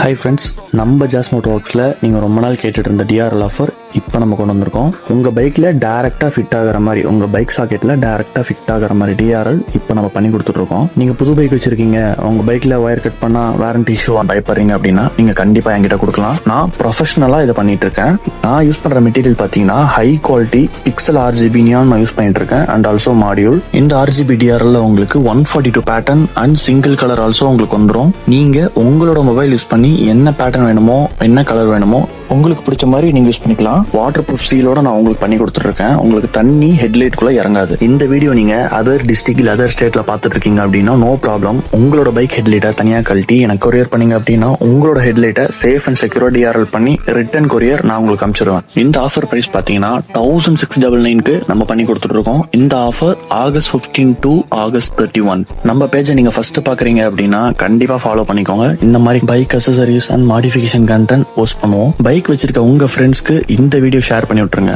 Hi friends, நம்ம ஜாஸ் Moto ஒர்க்ஸில் நீங்கள் ரொம்ப நாள் கேட்டுட்டு இருந்த டிஆர்எல் ஆஃபர் இப்போ நம்ம கொண்டு வந்திருக்கோம். உங்கள் பைக்கில் டேரெக்டாக ஃபிட் ஆகிற மாதிரி, உங்கள் பைக் சாக்கெட்டில் டேரெக்டாக ஃபிட் ஆகிற மாதிரி டிஆர்எல் இப்போ நம்ம பண்ணி கொடுத்துட்ருக்கோம். நீங்கள் புது பைக் வச்சுருக்கீங்க, உங்கள் பைக்கில் ஒயர் கட் பண்ணால் வாரண்டி இஷ்யூ பயப்படுறீங்க அப்படின்னா நீங்கள் கண்டிப்பாக என்கிட்ட கொடுக்கலாம். நான் ப்ரொஃபஷனலாக இதை பண்ணிட்டு இருக்கேன். நான் யூஸ் பண்ணுற மெட்டீரியல் பார்த்தீங்கன்னா high quality pixel RGB neon நான் யூஸ் பண்ணிட்டு இருக்கேன் அண்ட் ஆல்சோ மாடியூல். இந்த RGB டிஆர்எல் உங்களுக்கு 142 pattern and single colour also உங்களுக்கு வந்துடும். நீங்கள் உங்களோட மொபைல் யூஸ் பண்ணி என்ன பேட்டர்ன் வேணுமோ, என்ன கலர் வேணுமோ உங்களுக்கு பிடிச்ச மாதிரி நீங்க யூஸ் பண்ணிக்கலாம். வாட்டர் ப்ரூஃப் சீலோட நான் உங்களுக்கு பண்ணி கொடுத்துருக்கேன். உங்களுக்கு தண்ணி ஹெட்லைட் குள்ள இறங்காது. இந்த வீடியோ நீங்க அதர் டிஸ்ட்ரிக்ட் அதர் ஸ்டேட்ல பாத்துட்டு இருக்கீங்க அப்படின்னா நோ ப்ராப்ளம். உங்களோட பைக் ஹெட்லைட்டை தனியா கழட்டி எனக்கு கொரியர் பண்ணீங்க அப்படின்னா உங்களோட ஹெட்லைட்டை சேஃப் அண்ட் செக்யூர் டிஆர்எல் பண்ணி ரிட்டர்ன் கொரியர் நான் உங்களுக்கு அனுப்பிச்சிருவேன். இந்த ஆஃபர் பிரைஸ் பாத்தீங்கன்னா 1699 நம்ம பண்ணி கொடுத்துட்டு இருக்கோம். இந்த ஆஃபர் August 15 to August 31. நம்ம பேஜை நீங்க ஃபர்ஸ்ட் பாக்குறீங்க அப்படின்னா கண்டிப்பா ஃபாலோ பண்ணிக்கோங்க. இந்த மாதிரி bike accessories and modification content post பண்ணுவோம். பைக் வச்சிருக்க உங்க ஃப்ரெண்ட்ஸ்க்கு இந்த வீடியோ ஷேர் பண்ணி விட்டுருங்க.